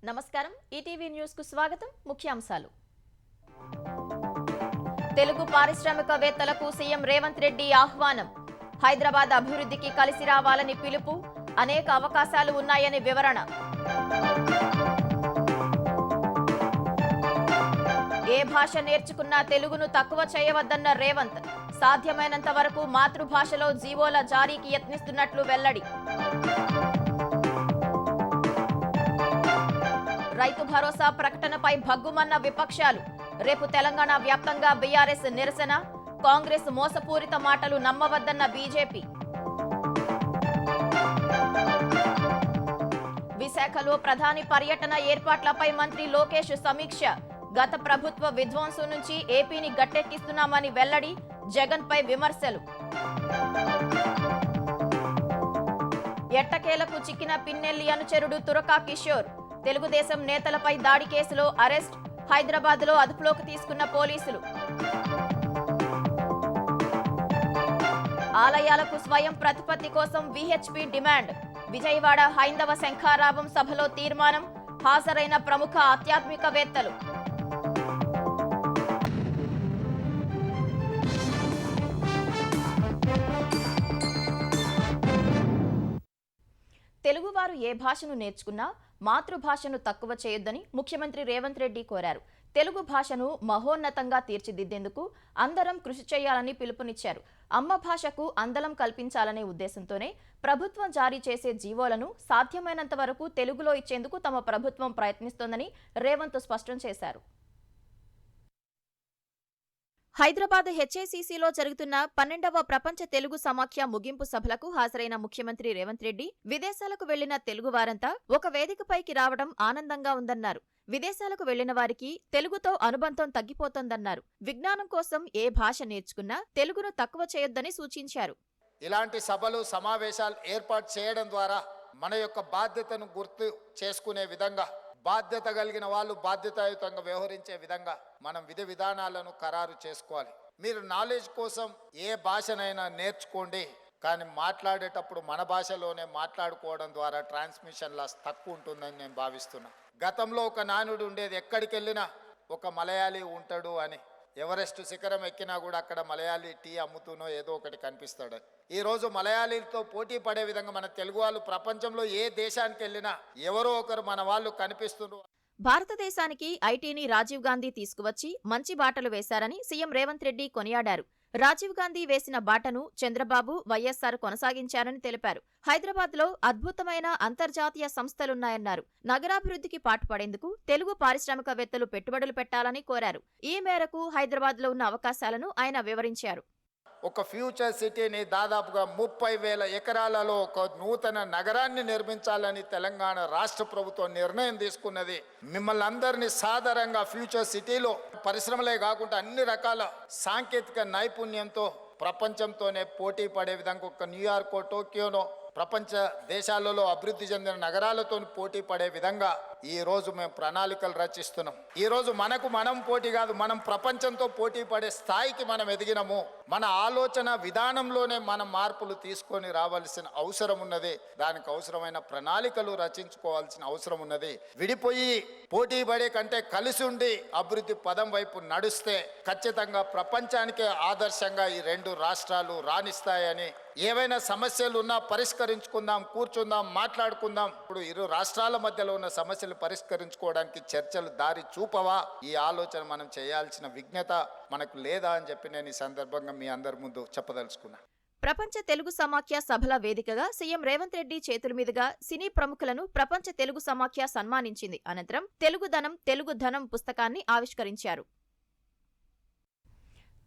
నమస్కారం ETV news కు స్వాగతం ముఖ్యాంశాలు తెలుగు పారిశ్రామికవేత్తలకు సీఎం రేవంత్ రెడ్డి ఆహ్వానం హైదరాబాద్ అభివృద్ధికి కలిసి రావాలని పిలుపు అనేక అవకాశాలు ఉన్నాయని వివరణ ఏ భాష నేర్చుకున్నా తెలుగును తక్కువ చేయవద్దన్న రేవంత్ సాధ్యమైనంత వరకు మాతృభాషలో జీవోల జారీకి యత్నిస్తున్నట్లు వెల్లడి రైతు భరోసా ప్రకటనపై భగ్గుమన్న విపక్షాలు రేపు తెలంగాణ వ్యాప్తంగా బీఆర్ఎస్ నిరసన కాంగ్రెస్ మోసపూరిత మాటలు నమ్మవద్దన్న బీజేపీ విశాఖలో ప్రధాని పర్యటన ఏర్పాట్లపై మంత్రి లోకేష్ సమీక్ష గత ప్రభుత్వ విధ్వంసం నుంచి ఏపీని గట్టెక్కిస్తున్నామని వెల్లడి జగన్పై విమర్శలు ఎట్టకేలకు చిక్కిన పిన్నెల్లి అనుచరుడు తురకా కిషోర్ తెలుగుదేశం నేతలపై దాడి కేసులో అరెస్ట్ హైదరాబాద్లో అదుపులోకి తీసుకున్న పోలీసులు ఆలయాలకు స్వయం ప్రతిపత్తి కోసం విహెచ్పి డిమాండ్ విజయవాడ హైందవ శంఖారావం సభలో తీర్మానం హాజరైన ప్రముఖ ఆధ్యాత్మికవేత్తలు తెలుగువారు ఏ భాషను నేర్చుకున్నా మాతృభాషను తక్కువ చేయొద్దని ముఖ్యమంత్రి రేవంత్ రెడ్డి కోరారు. తెలుగు భాషను మహోన్నతంగా తీర్చిదిద్దేందుకు అందరం కృషి చేయాలని పిలుపునిచ్చారు. అమ్మ భాషకు అందలం కల్పించాలనే ఉద్దేశంతోనే ప్రభుత్వం జారీ చేసే జీవోలను సాధ్యమైనంత వరకు తెలుగులో ఇచ్చేందుకు తమ ప్రభుత్వం ప్రయత్నిస్తోందని రేవంత్ స్పష్టం చేశారు. హైదరాబాద్ హెచ్ఏసీసీలో జరుగుతున్న 12వ ప్రపంచ తెలుగు సమాఖ్య ముగింపు సభలకు హాజరైన ముఖ్యమంత్రి రేవంత్ రెడ్డి విదేశాలకు వెళ్లిన తెలుగు వారంతా ఒక వేదికపైకి రావడం ఆనందంగా ఉందన్నారు. విదేశాలకు వెళ్లిన వారికి తెలుగుతో అనుబంధం తగ్గిపోతోందన్నారు. విజ్ఞానం కోసం ఏ భాష నేర్చుకున్నా తెలుగును తక్కువ చేయొద్దని సూచించారు. ఇలాంటి సభలు సమావేశాలు ఏర్పాటు చేయడం ద్వారా మన యొక్క బాధ్యతను గుర్తు చేసుకునే విధంగా బాధ్యత కలిగిన వాళ్ళు బాధ్యతాయుతంగా వ్యవహరించే విధంగా మనం విధి విధానాలను ఖరారు చేసుకోవాలి. మీరు నాలెడ్జ్ కోసం ఏ భాషనైనా నేర్చుకోండి, కానీ మాట్లాడేటప్పుడు మన భాషలోనే మాట్లాడుకోవడం ద్వారా ట్రాన్స్మిషన్ లాస్ తక్కువ ఉంటుందని నేను భావిస్తున్నా. గతంలో ఒక నానుడు ఉండేది, ఎక్కడికి వెళ్ళినా ఒక మలయాళీ ఉంటాడు అని. ఎవరెస్ట్ శిఖరం ఎక్కినా కూడా అక్కడ మలయాళీ టీ అమ్ముతూనో ఏదో ఒకటి కనిపిస్తాడు. ఈరోజు మలయాళీలతో పోటీ పడే విధంగా మన తెలుగు వాళ్ళు ప్రపంచంలో ఏ దేశానికి వెళ్ళినా ఎవరో ఒకరు మన వాళ్ళు కనిపిస్తున్నారు. భారతదేశానికి ఐటీని రాజీవ్ గాంధీ తీసుకువచ్చి మంచి బాటలు వేశారని సీఎం రేవంత్ రెడ్డి కొనియాడారు. రాజీవ్ గాంధీ వేసిన బాటను చంద్రబాబు, వైఎస్సార్ కొనసాగించారని తెలిపారు. హైదరాబాద్లో అద్భుతమైన అంతర్జాతీయ సంస్థలున్నాయన్నారు. నగరాభివృద్ధికి పాటుపడేందుకు తెలుగు పారిశ్రామికవేత్తలు పెట్టుబడులు పెట్టాలని కోరారు. ఈ మేరకు హైదరాబాద్లో ఉన్న అవకాశాలను ఆయన వివరించారు. ఒక ఫ్యూచర్ సిటీని దాదాపుగా 30,000 ఎకరాలలో ఒక నూతన నగరాన్ని నిర్మించాలని తెలంగాణ రాష్ట్ర ప్రభుత్వం నిర్ణయం తీసుకున్నది. మిమ్మల్ని అందరినీ సాధారణంగా ఫ్యూచర్ సిటీలో పరిశ్రమలే కాకుండా అన్ని రకాల సాంకేతిక నైపుణ్యంతో ప్రపంచంతోనే పోటీ పడే విధంగా ఒక న్యూయార్కో, టోక్యోనో ప్రపంచ దేశాలలో అభివృద్ధి చెందిన నగరాలతో పోటీ పడే విధంగా ఈ రోజు మేము ప్రణాళికలు రచిస్తున్నాం. ఈ రోజు మనకు మనం పోటీ కాదు, మనం ప్రపంచంతో పోటీ పడే స్థాయికి మనం ఎదిగినాము. మన ఆలోచన విధానంలోనే మనం మార్పులు తీసుకొని రావాల్సిన అవసరం ఉన్నది. దానికి అవసరమైన ప్రణాళికలు రచించుకోవాల్సిన అవసరం ఉన్నది. విడిపోయి పోటీ పడే కంటే కలిసి ఉండి అభివృద్ధి పదం వైపు నడుస్తే ఖచ్చితంగా ప్రపంచానికే ఆదర్శంగా ఈ రెండు రాష్ట్రాలు రాణిస్తాయని, ఏవైనా సమస్యలు ఉన్నా పరిష్కరించుకుందాం, కూర్చుందాం, మాట్లాడుకుందాం. ఇప్పుడు ఇరు రాష్ట్రాల మధ్యలో ఉన్న సమస్యలు పరిష్కరించుకోవడానికి చర్చలు దారి చూపవా? ఈ ఆలోచన మనం చేయాల్సిన విజ్ఞత మనకు లేదా అని చెప్పి నేను ఈ సందర్భంగా మీ అందరి ముందు చెప్పదలుచుకున్నా. ప్రపంచ తెలుగు సమాఖ్య సభల వేదికగా సీఎం రేవంత్ రెడ్డి చేతుల మీదుగా సినీ ప్రముఖులను ప్రపంచ తెలుగు సమాఖ్య సన్మానించింది. అనంతరం తెలుగుదనం తెలుగు ధనం పుస్తకాన్ని ఆవిష్కరించారు.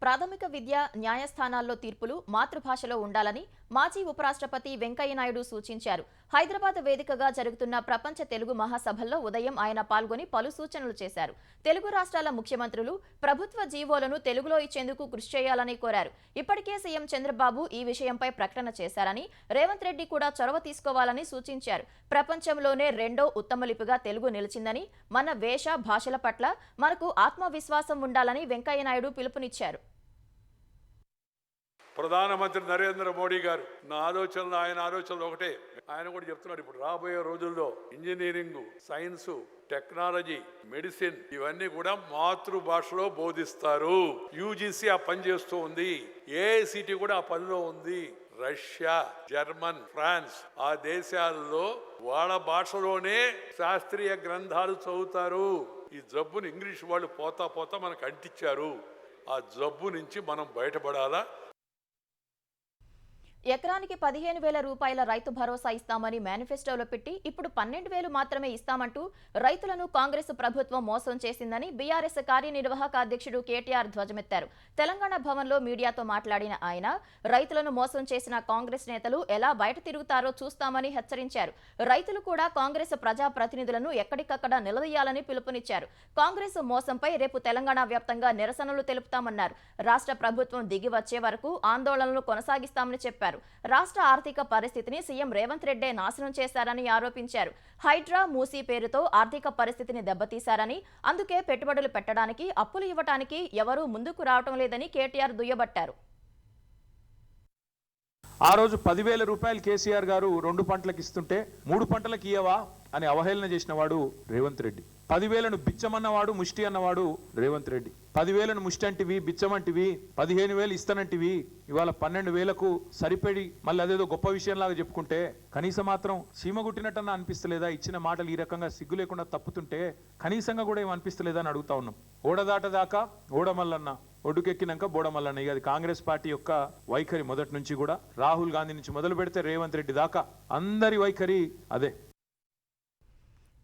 ప్రాథమిక విద్య న్యాయస్థానాల్లో తీర్పులు మాతృభాషలో ఉండాలని మాజీ ఉపరాష్ట్రపతి వెంకయ్యనాయుడు సూచించారు. హైదరాబాద్ వేదికగా జరుగుతున్న ప్రపంచ తెలుగు మహాసభల్లో ఉదయం ఆయన పాల్గొని పలు సూచనలు చేశారు. తెలుగు రాష్ట్రాల ముఖ్యమంత్రులు ప్రభుత్వ జీవోలను తెలుగులో ఇచ్చేందుకు కృషి చేయాలని కోరారు. ఇప్పటికే సీఎం చంద్రబాబు ఈ విషయంపై ప్రకటన చేశారని, రేవంత్ రెడ్డి కూడా చొరవ తీసుకోవాలని సూచించారు. ప్రపంచంలోనే రెండో ఉత్తమ లిపిగా తెలుగు నిలిచిందని, మన వేష భాషల పట్ల మనకు ఆత్మవిశ్వాసం ఉండాలని వెంకయ్యనాయుడు పిలుపునిచ్చారు. ప్రధానమంత్రి నరేంద్ర మోడీ గారు ఆయన ఆలోచనలు ఒకటే. ఆయన కూడా చెప్తున్నాడు, ఇప్పుడు రాబోయే రోజుల్లో ఇంజనీరింగ్, సైన్స్, టెక్నాలజీ, మెడిసిన్ ఇవన్నీ కూడా మాతృభాషలో బోధిస్తారు. యూజీసీ ఆ పని చేస్తూ ఉంది, ఏఐసిటి కూడా ఆ పనిలో ఉంది. రష్యా, జర్మన్, ఫ్రాన్స్ ఆ దేశాల్లో వాళ్ళ భాషలోనే శాస్త్రీయ గ్రంథాలు చదువుతారు. ఈ జబ్బుని ఇంగ్లీష్ వాళ్ళు పోతా పోతా మనకు అంటించారు. ఆ జబ్బు నుంచి మనం బయటపడాలా. ఎకరానికి 15,000 రూపాయల రైతు భరోసా ఇస్తామని మేనిఫెస్టోలో పెట్టి ఇప్పుడు 12,000 మాత్రమే ఇస్తామంటూ రైతులను కాంగ్రెస్ ప్రభుత్వం మోసం చేసిందని బీఆర్ఎస్ కార్యనిర్వాహక అధ్యక్షుడు కేటీఆర్ ధ్వజమెత్తారు. తెలంగాణ భవన్లో మీడియాతో మాట్లాడిన ఆయన రైతులను మోసం చేసిన కాంగ్రెస్ నేతలు ఎలా బయట తిరుగుతారో చూస్తామని హెచ్చరించారు. రైతులు కూడా కాంగ్రెస్ ప్రజాప్రతినిధులను ఎక్కడికక్కడ నిలదీయాలని పిలుపునిచ్చారు. కాంగ్రెస్ మోసంపై రేపు తెలంగాణ వ్యాప్తంగా నిరసనలు తెలుపుతామన్నారు. రాష్ట్ర ప్రభుత్వం దిగి వచ్చే వరకు ఆందోళనలు కొనసాగిస్తామని చెప్పారు. రాష్ట్ర ఆర్థిక పరిస్థితిని సీఎం రేవంత్ రెడ్డి నాశనం చేశారని ఆరోపించారు. హైడ్రా, మూసీ పేరుతో ఆర్థిక పరిస్థితిని దెబ్బతీశారని, అందుకే పెట్టుబడులు పెట్టడానికి, అప్పులు ఇవ్వడానికి ఎవరూ ముందుకు రావటం లేదని కేటీఆర్ దుయ్యబట్టారు. ఆ రోజు 10,000 రూపాయలు కేసీఆర్ గారు 2 పంటలకు ఇస్తుంటే 3 పంటలకు ఇయ్యవా అని అవహేళన చేసిన వాడు రేవంత్ రెడ్డి. 10,000ను బిచ్చమన్నవాడు, ముష్టి అన్నవాడు రేవంత్ రెడ్డి. 10,000ను ముష్టి అంటివి, బిచ్చమంటివి, 15,000 ఇస్తానంటివి, ఇవాళ 12,000కు సరిపడి మళ్ళీ అదేదో గొప్ప విషయంలాగా చెప్పుకుంటే కనీసం మాత్రం సీమ గుట్టినట్టన్నా అనిపిస్తలేదా? ఇచ్చిన మాటలు ఈ రకంగా సిగ్గు లేకుండా తప్పుతుంటే కనీసంగా కూడా ఏం అనిపిస్తలేదా అని అడుగుతా ఉన్నాం. ఓడదాటదాకా ఓడమల్లన్న, ఒడ్డుకెక్కినాక బోడమల్లన్న. ఇక అది కాంగ్రెస్ పార్టీ యొక్క వైఖరి మొదటి నుంచి కూడా. రాహుల్ గాంధీ నుంచి మొదలు పెడితే రేవంత్ రెడ్డి దాకా అందరి వైఖరి అదే.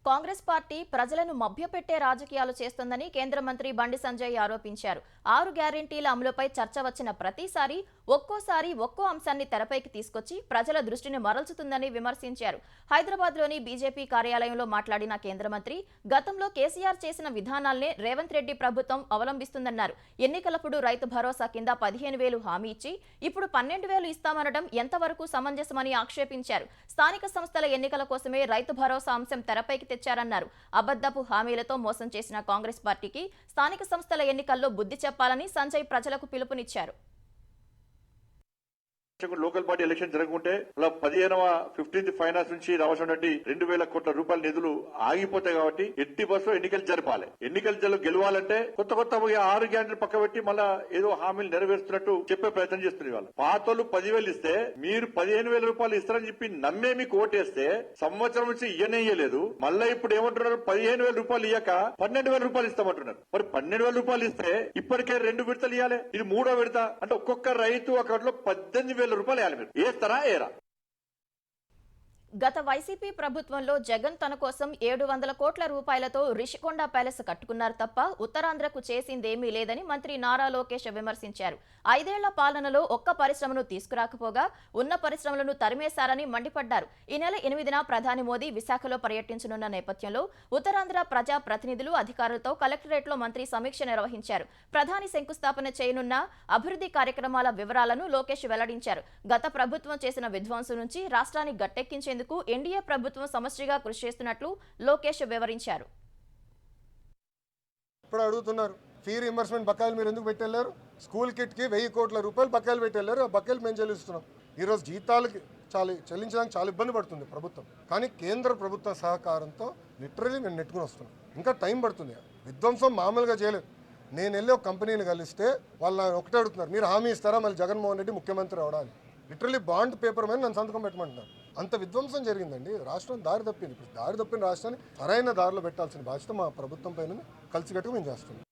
కాంగ్రెస్ పార్టీ ప్రజలను మభ్యపెట్టే రాజకీయాలు చేస్తోందని కేంద్ర మంత్రి బండి సంజయ్ ఆరోపించారు. 6 గ్యారెంటీల అమలుపై చర్చ వచ్చిన ప్రతిసారి ఒక్కోసారి ఒక్కో అంశాన్ని తెరపైకి తీసుకొచ్చి ప్రజల దృష్టిని మరల్చుతుందని విమర్శించారు. హైదరాబాద్లోని బీజేపీ కార్యాలయంలో మాట్లాడిన కేంద్ర మంత్రి గతంలో కేసీఆర్ చేసిన విధానాలనే రేవంత్ రెడ్డి ప్రభుత్వం అవలంబిస్తుందన్నారు. ఎన్నికలప్పుడు రైతు భరోసా కింద 15,000 హామీ ఇచ్చి ఇప్పుడు 12,000 ఇస్తామనడం ఎంతవరకు సమంజసమని ఆక్షేపించారు. స్థానిక సంస్థల ఎన్నికల కోసమే రైతు భరోసా అంశం తెరపైకి తెచ్చారన్నారు. అబద్ధపు హామీలతో మోసం చేసిన కాంగ్రెస్ పార్టీకి స్థానిక సంస్థల ఎన్నికల్లో బుద్ధి చెప్పాలని సంజయ్ ప్రజలకు పిలుపునిచ్చారు. లోకల్ బాడీ ఎలక్షన్ జరగకుంటే 15th ఫైనాన్స్ నుంచి రావాల్సినటువంటి 2,000 కోట్ల రూపాయల నిధులు ఆగిపోతాయి. కాబట్టి ఎట్టి బస్సులో ఎన్నికలు జరపాలి. ఎన్నికలు గెలవాలంటే కొత్త 6 గ్యారెంటీలు పక్క పెట్టి మళ్ళా ఏదో హామీలు నెరవేరుస్తున్నట్టు చెప్పే ప్రయత్నం చేస్తున్నారు. వాళ్ళు పాతోళ్ళు 10,000 ఇస్తే మీరు 15,000 రూపాయలు ఇస్తారని చెప్పి నమ్మే మీకు ఓటేస్తే సంవత్సరం నుంచి ఇయ్యలేదు. మళ్ళా ఇప్పుడు ఏమంటున్నారు? 15,000 రూపాయలు ఇయ్యక 12,000 రూపాయలు ఇస్తామంటున్నారు. మరి 12,000 రూపాయలు ఇస్తే ఇప్పటికే 2 విడతలు ఇవ్వాలి. ఇది 3వ విడత. అంటే ఒక్కొక్క రైతు అకౌంట్లో 18,000 రూపాయలు వేయాలి. మీరు ఏస్తారా? ఏరా? గత వైసీపీ ప్రభుత్వంలో జగన్ తన కోసం 700 కోట్ల రూపాయలతో రిషికొండ ప్యాలెస్ కట్టుకున్నారు తప్ప ఉత్తరాంధ్రకు చేసిందేమీ లేదని మంత్రి నారా లోకేష్ విమర్శించారు. 5 ఏళ్ల పాలనలో ఒక్క పరిశ్రమను తీసుకురాకపోగా ఉన్న పరిశ్రమలను తరిమేశారని మండిపడ్డారు. ఈ నెల 8న ప్రధాని మోదీ విశాఖలో పర్యటించనున్న నేపథ్యంలో ఉత్తరాంధ్ర ప్రజా ప్రతినిధులు, అధికారులతో కలెక్టరేట్లో మంత్రి సమీక్ష నిర్వహించారు. ప్రధాని శంకుస్థాపన చేయనున్న అభివృద్ధి కార్యక్రమాల వివరాలను లోకేష్ వెల్లడించారు. గత ప్రభుత్వం చేసిన విధ్వంసం నుంచి రాష్ట్రాన్ని గట్టెక్కించేందుకు ఎన్డీఏ ప్రభుత్వం సమష్టిగా కృషి చేస్తున్నట్లు లోకేష్ వివరించారు. ఇప్పుడు అడుగుతున్నారు ఫీ రీయింబర్స్మెంట్ బకాయిలు మీరు ఎందుకు పెట్టెళ్లారు? స్కూల్ కిట్కి 1,000 కోట్ల రూపాయలు బకాయిలు పెట్టెళ్లారు. ఆ బకాయిలు మేము చెల్లిస్తున్నాం. ఈరోజు జీతాలకి చెల్లించడానికి చాలా ఇబ్బంది పడుతుంది ప్రభుత్వం. కానీ కేంద్ర ప్రభుత్వ సహకారంతో లిటరలీ మేము నెట్టుకుని వస్తున్నాం. ఇంకా టైం పడుతుంది. విధ్వంసం మామూలుగా చేయలేదు. నేను వెళ్ళి ఒక కంపెనీని కలిస్తే వాళ్ళు ఒకటే అడుగుతున్నారు, మీరు హామీ ఇస్తారా మళ్ళీ జగన్మోహన్ రెడ్డి ముఖ్యమంత్రి అవడానికి? లిటరలీ బాండ్ పేపర్ మీద నన్ను సంతకం పెట్టమంటున్నారు. అంత విధ్వంసం జరిగిందండి. రాష్ట్రం దారి తప్పింది. ఇప్పుడు దారి తప్పిన రాష్ట్రాన్ని సరైన దారిలో పెట్టాల్సిన బాధ్యత మా ప్రభుత్వం పైన కలిసికట్టుగా మేము చేస్తున్నాం.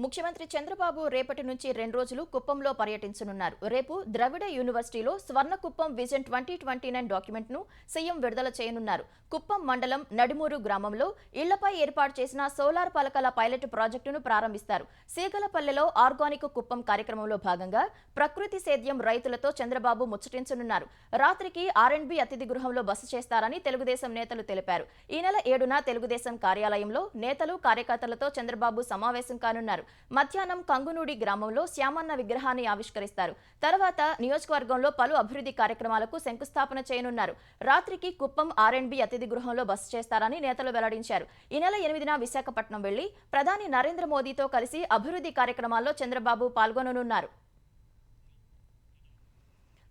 ముఖ్యమంత్రి చంద్రబాబు రేపటి నుంచి 2 రోజులు కుప్పంలో పర్యటించనున్నారు. రేపు ద్రవిడ యూనివర్సిటీలో స్వర్ణ కుప్పం విజన్ 2029 డాక్యుమెంట్ ను సీఎం విడుదల చేయనున్నారు. కుప్పం మండలం నడిమూరు గ్రామంలో ఇళ్లపై ఏర్పాటు చేసిన సోలార్ పలకల పైలట్ ప్రాజెక్టును ప్రారంభిస్తారు. సీగలపల్లెలో ఆర్గానిక్ కుప్పం కార్యక్రమంలో భాగంగా ప్రకృతి సేద్యం రైతులతో చంద్రబాబు ముచ్చటించనున్నారు. రాత్రికి R&B అతిథి గృహంలో బస చేస్తారని తెలుగుదేశం నేతలు తెలిపారు. ఈ నెల 7న తెలుగుదేశం కార్యాలయంలో నేతలు కార్యకర్తలతో చంద్రబాబు సమావేశం కానున్నారు. మధ్యాహ్నం కంగునూడి గ్రామంలో శ్యామన్న విగ్రహాన్ని ఆవిష్కరిస్తారు. తర్వాత నియోజకవర్గంలో పలు అభివృద్ధి కార్యక్రమాలకు శంకుస్థాపన చేయనున్నారు. రాత్రికి కుప్పం R&B అతిథి గృహంలో బస చేస్తారని నేతలు వెల్లడించారు. ఈ నెల 8న విశాఖపట్నం వెళ్లి ప్రధాని నరేంద్ర మోదీతో కలిసి అభివృద్ధి కార్యక్రమాల్లో చంద్రబాబు పాల్గొననున్నారు.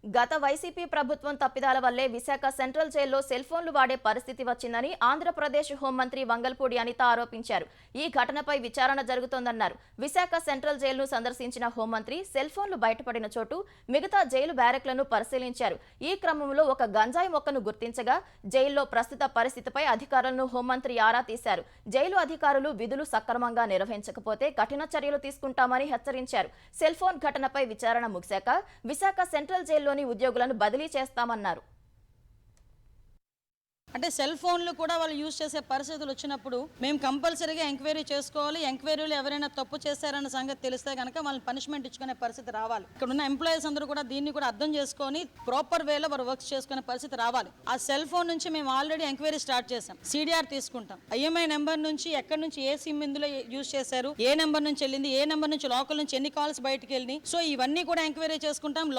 గత వైసీపీ ప్రభుత్వం తప్పిదాల వల్లే విశాఖ సెంట్రల్ జైల్లో సెల్ ఫోన్లు వాడే పరిస్థితి వచ్చిందని ఆంధ్రప్రదేశ్ హోంమంత్రి వంగల్పూడి అనిత ఆరోపించారు. ఈ ఘటనపై విచారణ జరుగుతోందన్నారు. విశాఖ సెంట్రల్ జైలును సందర్శించిన హోంమంత్రి సెల్ ఫోన్లు బయటపడిన చోటు, మిగతా జైలు బ్యారెక్లను పరిశీలించారు. ఈ క్రమంలో ఒక గంజాయి మొక్కను గుర్తించగా జైల్లో ప్రస్తుత పరిస్థితిపై అధికారులను హోంమంత్రి ఆరా తీశారు. జైలు అధికారులు విధులు సక్రమంగా నిర్వహించకపోతే కఠిన చర్యలు తీసుకుంటామని హెచ్చరించారు. సెల్ ఫోన్ ఘటనపై విచారణ ముగిశాక విశాఖ సెంట్రల్ జైల్లో ఉద్యోగులను బదిలీ చేస్తామన్నారు. అంటే సెల్ ఫోన్లు కూడా వాళ్ళు యూజ్ చేసే పరిస్థితులు వచ్చినప్పుడు మేము కంపల్సరీగా ఎంక్వైరీ చేసుకోవాలి. ఎంక్వైరీలో ఎవరైనా తప్పు చేశారన్న సంగతి తెలిస్తే కనుక వాళ్ళని పనిష్మెంట్ ఇచ్చుకునే పరిస్థితి రావాలి. ఇక్కడ ఉన్న ఎంప్లాయీస్ అందరూ కూడా దీన్ని కూడా అర్థం చేసుకొని ప్రాపర్ వేలో వారు వర్క్స్ చేసుకునే పరిస్థితి రావాలి. ఆ సెల్ ఫోన్ నుంచి మేము ఆల్రెడీ ఎంక్వైరీ స్టార్ట్ చేసాం. సిడిఆర్ తీసుకుంటాం. IMI నెంబర్ నుంచి ఎక్కడి నుంచి ఏ సిమ్ ఇందులో యూజ్ చేశారు, ఏ నెంబర్ నుంచి వెళ్ళింది, ఏ నెంబర్ నుంచి లోకల్ నుంచి ఎన్ని కాల్స్ బయటకు వెళ్ళి, సో ఇవన్నీ కూడా ఎంక్వైరీ చేసుకుంటాం.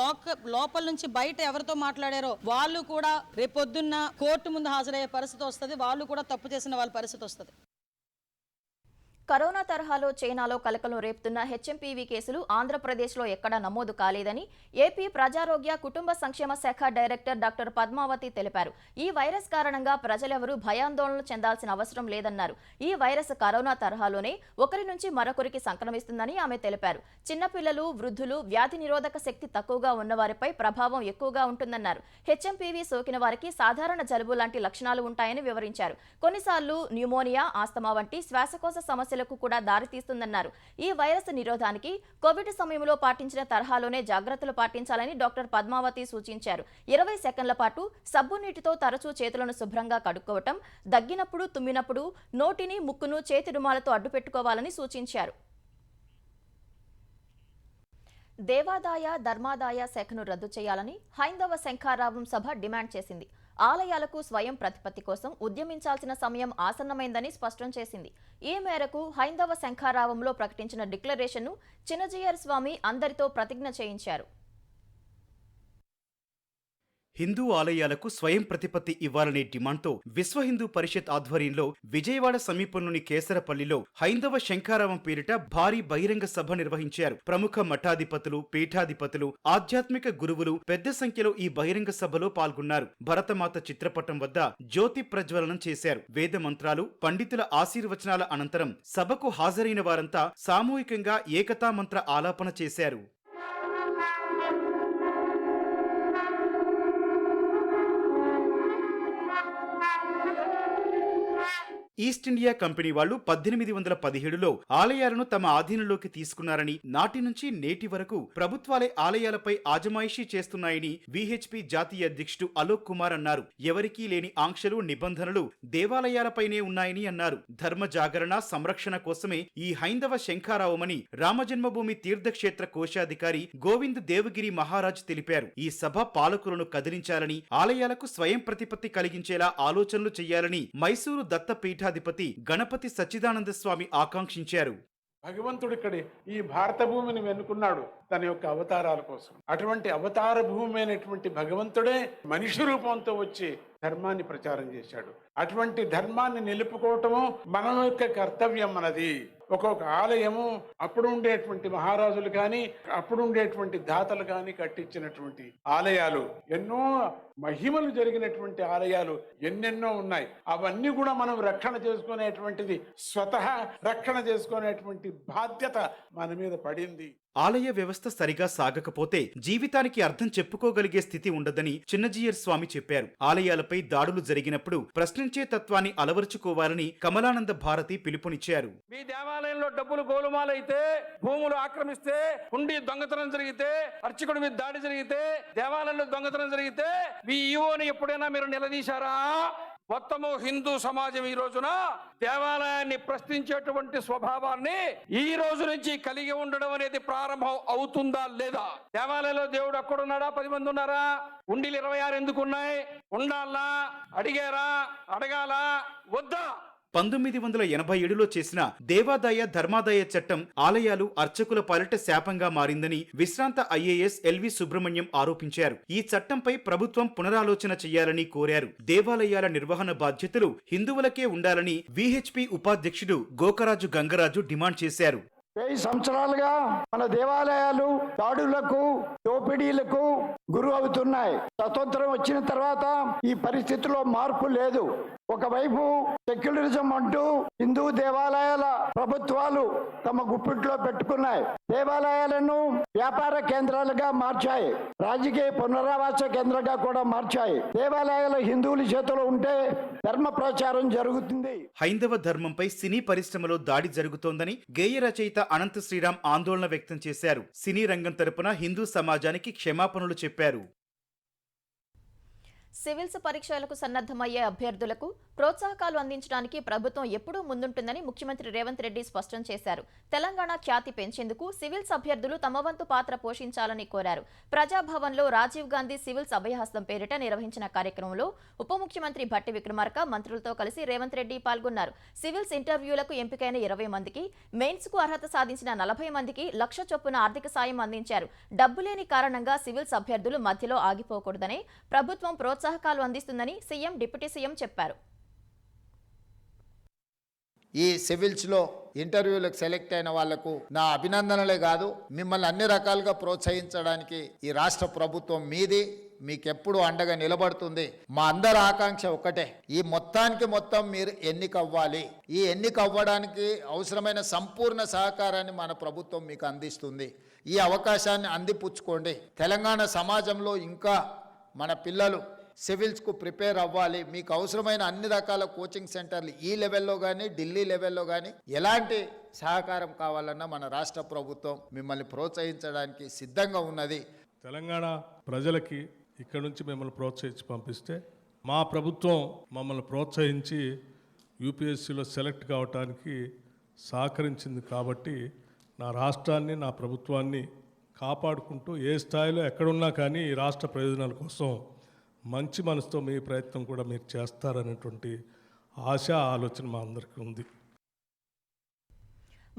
లోపల నుంచి బయట ఎవరితో మాట్లాడారో వాళ్ళు కూడా రేపొద్దున్న కోర్టు ముందు హాజరయ్యే పరిస్థితి వస్తుంది. వాళ్ళు కూడా తప్పు చేసిన వాళ్ళ పరిస్థితి వస్తుంది. కరోనా తరహాలో చైనాలో కలకలం రేపుతున్న HMPV కేసులు ఆంధ్రప్రదేశ్లో ఎక్కడా నమోదు కాలేదని ఏపీ ప్రజారోగ్య కుటుంబ సంక్షేమ శాఖ డైరెక్టర్ డాక్టర్ పద్మావతి తెలిపారు. ఈ వైరస్ కారణంగా ప్రజలెవరూ భయాందోళనలు చెందాల్సిన అవసరం లేదన్నారు. ఈ వైరస్ కరోనా తరహాలోనే ఒకరి నుంచి మరొకరికి సంక్రమిస్తుందని ఆమె తెలిపారు. చిన్నపిల్లలు, వృద్ధులు, వ్యాధి నిరోధక శక్తి తక్కువగా ఉన్నవారిపై ప్రభావం ఎక్కువగా ఉంటుందన్నారు. HMPV సోకిన వారికి సాధారణ జలుబు లాంటి లక్షణాలు ఉంటాయని వివరించారు. కొన్నిసార్లు న్యూమోనియా, ఆస్తమా వంటి శ్వాసకోశ సమస్యలు కూడా దారితీస్తుందన్నారు. ఈ వైరస్ నిరోధానికి కోవిడ్ సమయంలో పాటించిన తరహాలోనే జాగ్రత్తలు పాటించాలని డాక్టర్ పద్మావతి సూచించారు. 20 సెకండ్ల పాటు సబ్బు నీటితో తరచూ చేతులను శుభ్రంగా కడుక్కోవటం, దగ్గినప్పుడు, తుమ్మినప్పుడు నోటిని, ముక్కును చేతి రుమాలతో అడ్డుపెట్టుకోవాలని సూచించారు. దేవాదాయ, ధర్మాదాయ శాఖను రద్దు చేయాలని హైందవ శంఖారావం సభ డిమాండ్ చేసింది. ఆలయాలకు స్వయం ప్రతిపత్తి కోసం ఉద్యమించాల్సిన సమయం ఆసన్నమైందని స్పష్టం చేసింది. ఈ మేరకు హైందవ శంఖారావంలో ప్రకటించిన డిక్లరేషన్ను చిన్నజీయర్ స్వామి అందరితో ప్రతిజ్ఞ చేయించారు. హిందూ ఆలయాలకు స్వయం ప్రతిపత్తి ఇవ్వాలనే డిమాండ్తో విశ్వ హిందూ పరిషత్ ఆధ్వర్యంలో విజయవాడ సమీపంలోని కేసరపల్లిలో హైందవ శంఖారావం పేరిట భారీ బహిరంగ సభ నిర్వహించారు. ప్రముఖ మఠాధిపతులు, పీఠాధిపతులు, ఆధ్యాత్మిక గురువులు పెద్ద సంఖ్యలో ఈ బహిరంగ సభలో పాల్గొన్నారు. భరతమాత చిత్రపటం వద్ద జ్యోతి ప్రజ్వలనం చేశారు. వేద మంత్రాలు, పండితుల ఆశీర్వచనాల అనంతరం సభకు హాజరైన వారంతా సామూహికంగా ఏకతా మంత్ర ఆలాపన చేశారు. ఈస్ట్ ఇండియా కంపెనీ వాళ్లు 1817లో ఆలయాలను తమ ఆధీనంలోకి తీసుకున్నారని, నాటి నుంచి నేటి వరకు ప్రభుత్వాలే ఆలయాలపై ఆజమాయిషీ చేస్తున్నాయని VHP జాతీయ అధ్యక్షుడు అలోక్ కుమార్ అన్నారు. ఎవరికీ లేని ఆంక్షలు, నిబంధనలు దేవాలయాలపైనే ఉన్నాయని అన్నారు. ధర్మ జాగరణ, సంరక్షణ కోసమే ఈ హైందవ శంఖారావమని రామజన్మభూమి తీర్థక్షేత్ర కోశాధికారి గోవింద్ దేవగిరి మహారాజ్ తెలిపారు. ఈ సభ పాలకులను కదిలించాలని, ఆలయాలకు స్వయం ప్రతిపత్తి కలిగించేలా ఆలోచనలు చేయాలని మైసూరు దత్తపీఠ అధిపతి గణపతి సచ్చిదానంద స్వామి ఆకాంక్షించారు. భగవంతుడు ఇక్కడ ఈ భారత భూమిని వెనుకున్నాడు తన యొక్క అవతారాల కోసం. అటువంటి అవతార భూమి అయినటువంటి భగవంతుడే మనిషి రూపంతో వచ్చి ధర్మాన్ని ప్రచారం చేశాడు. అటువంటి ధర్మాన్ని నిలుపుకోవటము మన యొక్క కర్తవ్యం. మనది ఒక్కొక్క ఆలయము అప్పుడు ఉండేటువంటి మహారాజులు కానీ, అప్పుడు ఉండేటువంటి దాతలు కానీ కట్టించినటువంటి ఆలయాలు, ఎన్నో మహిమలు జరిగినటువంటి ఆలయాలు ఎన్నెన్నో ఉన్నాయి. అవన్నీ కూడా మనం రక్షణ చేసుకునేటువంటిది, స్వతహా రక్షణ చేసుకునేటువంటి బాధ్యత మన మీద పడింది. ఆలయ వ్యవస్థ సరిగా సాగకపోతే జీవితానికి అర్థం చెప్పుకోగలిగే స్థితి ఉండదని చిన్నజీయర్ స్వామి చెప్పారు. ఆలయాలపై దాడులు జరిగినప్పుడు ప్రశ్నించే తత్వాన్ని అలవరుచుకోవాలని కమలానంద భారతి పిలుపునిచ్చారు. మీ దేవాలయం దేవాలయంలో డబ్బులు గోలుమాలైతే, భూములు ఆక్రమిస్తే, హుండీ దొంగతనం జరిగితే, అర్చకుడి మీద దాడి జరిగితే, దేవాలయంలో దొంగతనం జరిగితే మీ ఈవోని ఎప్పుడైనా మీరు నిలదీశారా? మొత్తము హిందూ సమాజం ఈ రోజున దేవాలయాన్ని ప్రశ్నించేటువంటి స్వభావాన్ని ఈ రోజు నుంచి కలిగి ఉండడం అనేది ప్రారంభం అవుతుందా లేదా? దేవాలయంలో దేవుడు అక్కడున్నాడా? 10 మంది ఉన్నారా? ఉండీలు 26 ఎందుకు ఉన్నాయి? ఉండాలా? అడిగారా? అడగాలా? వద్దా? 1987లో చేసిన దేవాదాయ ధర్మాదాయ చట్టం ఆలయాలు అర్చకుల పాలిట శాపంగా మారిందని విశ్రాంత ఐఏఎస్ ఎల్వి సుబ్రహ్మణ్యం ఆరోపించారు. ఈ చట్టంపై ప్రభుత్వం పునరాలోచన చేయాలని కోరారు. దేవాలయాల నిర్వహణ బాధ్యతలు హిందువులకే ఉండాలని విహెచ్పి ఉపాధ్యక్షుడు గోకరాజు గంగరాజు డిమాండ్ చేశారు. 10 సంవత్సరాలుగా మన దేవాలయాలు దాడులకు, దోపిడీలకు గురి అవుతున్నాయి. స్వతంత్రం వచ్చిన తర్వాత ఈ పరిస్థితిలో మార్పు లేదు. ఒకవైపు సెక్యులరిజం అంటూ హిందూ దేవాలయాల ప్రభుత్వాలు తమ గుప్పిట్లో పెట్టుకున్నాయి. దేవాలయాలను వ్యాపార కేంద్రాలుగా మార్చాయి. రాజకీయ పునరావాస కేంద్రంగా కూడా మార్చాయి. దేవాలయాలు హిందువుల చేతిలో ఉంటే ధర్మ ప్రచారం జరుగుతుంది. హైందవ ధర్మంపై సినీ పరిశ్రమలో దాడి జరుగుతోందని గేయ రచయిత అనంత శ్రీరామ్ ఆందోళన వ్యక్తం చేశారు. సినీ రంగం తరపున హిందూ సమాజానికి క్షమాపణలు చెప్పారు. సివిల్స్ పరీక్షలకు సన్నద్ధమయ్యే అభ్యర్థులకు ప్రోత్సాహకాలు అందించడానికి ప్రభుత్వం ఎప్పుడూ ముందుంటుందని ముఖ్యమంత్రి రేవంత్ రెడ్డి స్పష్టం చేశారు. తెలంగాణ ఖ్యాతి పెంచేందుకు సివిల్స్ అభ్యర్థులు తమ వంతు పాత్ర పోషించాలని కోరారు. ప్రజాభవన్లో రాజీవ్ గాంధీ సివిల్స్ అభయహస్తం పేరిట నిర్వహించిన కార్యక్రమంలో ఉప ముఖ్యమంత్రి భట్టి విక్రమార్క మంత్రులతో కలిసి రేవంత్ రెడ్డి పాల్గొన్నారు. సివిల్స్ ఇంటర్వ్యూలకు ఎంపికైన 20 మందికి, మెయిన్స్ కు అర్హత సాధించిన 40 మందికి 1 లక్ష చొప్పున ఆర్థిక సాయం అందించారు. డబ్బు లేని కారణంగా సివిల్స్ అభ్యర్థులు మధ్యలో ఆగిపోకూడదని ప్రభుత్వం ప్రోత్సాహకాలు అందిస్తుందని సీఎం, డిప్యూటీ సీఎం చెప్పారు. ఈ సివిల్స్లో ఇంటర్వ్యూలకు సెలెక్ట్ అయిన వాళ్లకు నా అభినందనలే కాదు, మిమ్మల్ని అన్ని రకాలుగా ప్రోత్సహించడానికి ఈ రాష్ట్ర ప్రభుత్వం మీది, మీకెప్పుడు అండగా నిలబడుతుంది. మా అందరి ఆకాంక్ష ఒకటే, ఈ మొత్తం మీరు ఎన్నిక అవ్వాలి. ఈ ఎన్నిక అవ్వడానికి అవసరమైన సంపూర్ణ సహకారాన్ని మన ప్రభుత్వం మీకు అందిస్తుంది. ఈ అవకాశాన్ని అందిపుచ్చుకోండి. తెలంగాణ సమాజంలో ఇంకా మన పిల్లలు సివిల్స్కు ప్రిపేర్ అవ్వాలి. మీకు అవసరమైన అన్ని రకాల కోచింగ్ సెంటర్లు ఈ లెవెల్లో కానీ, ఢిల్లీ లెవెల్లో కానీ ఎలాంటి సహకారం కావాలన్నా మన రాష్ట్ర ప్రభుత్వం మిమ్మల్ని ప్రోత్సహించడానికి సిద్ధంగా ఉన్నది. తెలంగాణ ప్రజలకి ఇక్కడ నుంచి మిమ్మల్ని ప్రోత్సహించి పంపిస్తే మా ప్రభుత్వం మమ్మల్ని ప్రోత్సహించి యూపీఎస్సీలో సెలెక్ట్ కావటానికి సహకరించింది. కాబట్టి నా రాష్ట్రాన్ని, నా ప్రభుత్వాన్ని కాపాడుకుంటూ ఏ స్థాయిలో ఎక్కడున్నా కానీ ఈ రాష్ట్ర ప్రయోజనాల కోసం మంచి మనసుతో మీ ప్రయత్నం కూడా మీరు చేస్తారనేటువంటి ఆశ, ఆలోచన మా అందరికీ ఉంది.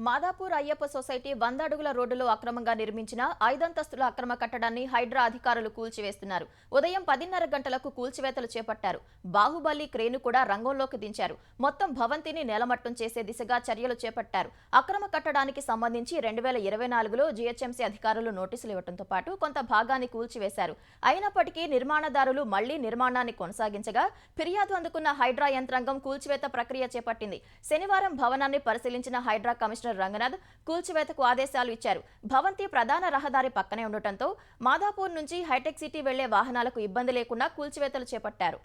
మాదాపూర్ అయ్యప్ప సొసైటీ 100 అడుగుల రోడ్డులో అక్రమంగా నిర్మించిన 5 అంతస్తుల అక్రమ కట్టడాన్ని హైడ్రా అధికారులు కూల్చివేస్తున్నారు. ఉదయం 10:30 గంటలకు కూల్చివేతలు చేపట్టారు. బాహుబలి క్రేను కూడా రంగంలోకి దించారు. మొత్తం భవంతిని నేలమట్టం చేసే దిశగా చర్యలు చేపట్టారు. అక్రమ కట్టడానికి సంబంధించి 2024లో జీహెచ్ఎంసీ అధికారులు నోటీసులు ఇవ్వడంతో పాటు కొంత భాగాన్ని కూల్చివేశారు. అయినప్పటికీ నిర్మాణదారులు మళ్లీ నిర్మాణాన్ని కొనసాగించగా ఫిర్యాదు అందుకున్న హైడ్రా యంత్రాంగం కూల్చివేత ప్రక్రియ చేపట్టింది. శనివారం భవనాన్ని పరిశీలించిన హైడ్రా కమిషనర్ రంగనాథ్ కూల్చివేతకు ఆదేశాలు ఇచ్చారు. భవంతి ప్రధాన రహదారి పక్కనే ఉండటంతో మాదాపూర్ నుంచి హైటెక్ సిటీ వెళ్లే వాహనాలకు ఇబ్బంది లేకుండా కూల్చివేతలు చేపట్టారు.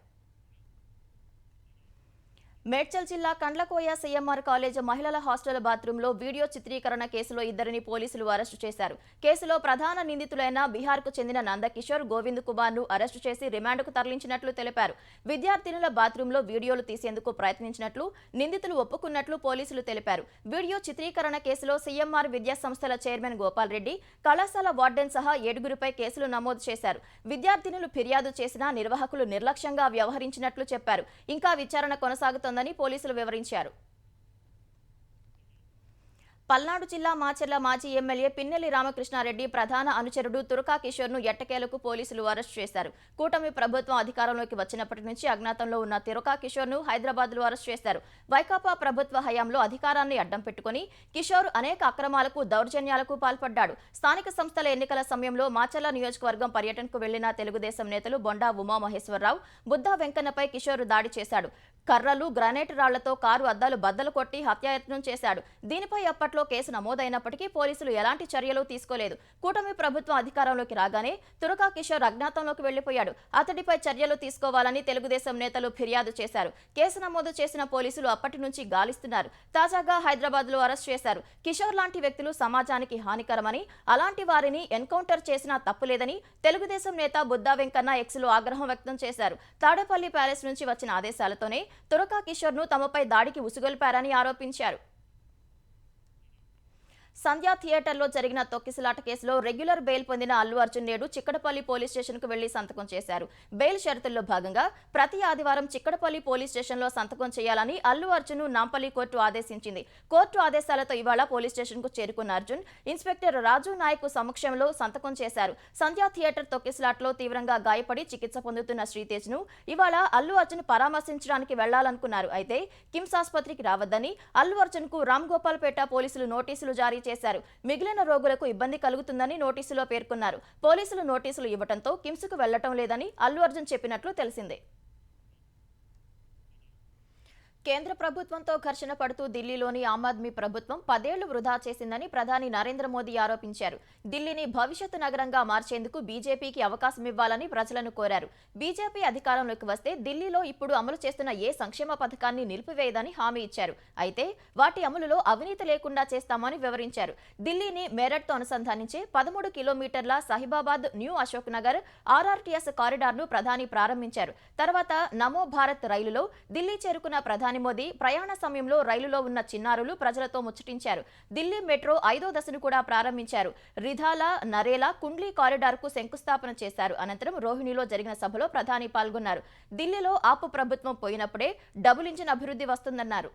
మేడ్చల్ జిల్లా కండ్లకోయ సీఎంఆర్ కాలేజ్ మహిళల హాస్టల్ బాత్రూంలో వీడియో చిత్రీకరణ కేసులో 2 పోలీసులు అరెస్టు చేశారు. కేసులో ప్రధాన నిందితులైన బీహార్కు చెందిన నందకిషోర్, గోవింద్ కుమార్ను అరెస్టు చేసి రిమాండ్కు తరలించినట్లు తెలిపారు. విద్యార్థినుల బాత్రూంలో వీడియోలు తీసేందుకు ప్రయత్నించినట్లు నిందితులు ఒప్పుకున్నట్లు పోలీసులు తెలిపారు. వీడియో చిత్రీకరణ కేసులో సీఎంఆర్ విద్యా సంస్థల చైర్మన్ గోపాల్ రెడ్డి, కళాశాల వార్డెన్ సహా 7గురిపై కేసులు నమోదు చేశారు. విద్యార్థినులు ఫిర్యాదు చేసినా నిర్వాహకులు నిర్లక్ష్యంగా వ్యవహరించినట్లు చెప్పారు. ఇంకా విచారణ కొనసాగుతోంది పోలీసులు వివరించారు. పల్నాడు జిల్లా మాచర్ల మాజీ ఎమ్మెల్యే పిన్నెల్లి రామకృష్ణారెడ్డి ప్రధాన అనుచరుడు తురకా కిషోర్ను ఎట్టకేలకు పోలీసులు అరెస్టు చేశారు. కూటమి ప్రభుత్వం అధికారంలోకి వచ్చినప్పటి నుంచి అజ్ఞాతంలో ఉన్న తురకా కిషోర్ను హైదరాబాద్లో అరెస్టు చేశారు. వైకాపా ప్రభుత్వ హయాంలో అధికారాన్ని అడ్డం పెట్టుకుని కిషోర్ అనేక అక్రమాలకు, దౌర్జన్యాలకు పాల్పడ్డాడు. స్థానిక సంస్థల ఎన్నికల సమయంలో మాచర్ల నియోజకవర్గం పర్యటనకు వెళ్లిన తెలుగుదేశం నేతలు బొండా ఉమామహేశ్వరరావు, బుద్ధా వెంకన్నపై కిషోర్ దాడి చేశాడు. కర్రలు, గ్రానైట్ రాళ్లతో కారు అద్దాలు బద్దలు కొట్టి హత్యాయత్నం చేశాడు. దీనిపై అప్పట్లో తొక్కిసలాట్లో కేసు నమోదైనప్పటికీ పోలీసులు ఎలాంటి చర్యలు తీసుకోలేదు. కూటమి ప్రభుత్వం అధికారంలోకి రాగానే తురకా కిషోర్ అజ్ఞాతంలోకి వెళ్లిపోయాడు. అతడిపై చర్యలు తీసుకోవాలని తెలుగుదేశం నేతలు ఫిర్యాదు చేశారు. కేసు నమోదు చేసిన పోలీసులు అప్పటి నుంచి గాలిస్తున్నారు. తాజాగా హైదరాబాద్ లో అరెస్ట్ చేశారు. కిషోర్ లాంటి వ్యక్తులు సమాజానికి హానికరమని, అలాంటి వారిని ఎన్కౌంటర్ చేసినా తప్పులేదని తెలుగుదేశం నేత బుద్దా వెంకన్న ఎక్స్ లో ఆగ్రహం వ్యక్తం చేశారు. తాడేపల్లి ప్యాలెస్ నుంచి వచ్చిన ఆదేశాలతోనే తురకా కిషోర్ ను తమపై దాడికి ఉసుగొల్పారని ఆరోపించారు. సంధ్యా థియేటర్లో జరిగిన తొక్కిసలాట కేసులో రెగ్యులర్ బెయిల్ పొందిన అల్లు అర్జున్ నేడు చిక్కడపల్లి పోలీస్ స్టేషన్కు వెళ్లి సంతకం చేశారు. బెయిల్ షరతుల్లో భాగంగా ప్రతి ఆదివారం చిక్కడపల్లి పోలీస్ స్టేషన్లో సంతకం చేయాలని అల్లు అర్జున్ నాంపల్లి కోర్టు ఆదేశించింది. కోర్టు ఆదేశాలతో ఇవాళ పోలీస్ స్టేషన్కు చేరుకున్న అర్జున్ ఇన్స్పెక్టర్ రాజు నాయక్ సమక్షంలో సంతకం చేశారు. సంధ్యా థియేటర్ తొక్కిసలాట్లో తీవ్రంగా గాయపడి చికిత్స పొందుతున్న శ్రీతేజ్ ను ఇవాళ అల్లు అర్జున్ పరామర్శించడానికి వెళ్లాలనుకున్నారు. అయితే కిమ్స్ ఆసుపత్రికి రావద్దని అల్లు అర్జున్ కు రామ్ గోపాల్పేట పోలీసులు నోటీసులు జారీ చేశారు. మిగిలిన రోగులకు ఇబ్బంది కలుగుతుందని నోటీసులో పేర్కొన్నారు. పోలీసులు నోటీసులు ఇవ్వడంతో కిమ్స్ కు వెళ్లటం లేదని అల్లు అర్జున్ చెప్పినట్లు తెలిసిందే. కేంద్ర ప్రభుత్వంతో ఘర్షణ పడుతూ ఢిల్లీలోని ఆమ్ ఆద్మీ ప్రభుత్వం 10 ఏళ్లు వృధా చేసిందని ప్రధాని నరేంద్ర మోదీ ఆరోపించారు. ఢిల్లీని భవిష్యత్తు నగరంగా మార్చేందుకు బీజేపీకి అవకాశం ఇవ్వాలని ప్రజలను కోరారు. బీజేపీ అధికారంలోకి వస్తే ఢిల్లీలో ఇప్పుడు అమలు చేస్తున్న ఏ సంక్షేమ పథకాన్ని నిలిపివేయదని హామీ ఇచ్చారు. అయితే వాటి అమలులో అవినీతి లేకుండా చేస్తామని వివరించారు. ఢిల్లీని మేరట్తో అనుసంధానించే 13 కిలోమీటర్ల సాహిబాబాద్ న్యూ అశోక్ నగర్ ఆర్ఆర్టీఎస్ కారిడార్ను ప్రధాని ప్రారంభించారు. తర్వాత నమో భారత్ రైలులో ఢిల్లీ చేరుకున్న ప్రధాని మోదీ ప్రయాణ సమయంలో రైలులో ఉన్న చిన్నారులు ప్రజలతో ముచ్చటించారు. ఢిల్లీ మెట్రో 5వ దశను కూడా ప్రారంభించారు. రిధాలా నరేలా కుండ్లీ కారిడార్ కు శంకుస్థాపన చేశారు. అనంతరం రోహిణిలో జరిగిన సభలో ప్రధాని పాల్గొన్నారు. ఢిల్లీలో ఆప్ ప్రభుత్వం పోయినప్పుడే డబుల్ ఇంజిన్ అభివృద్ధి వస్తుందన్నారు.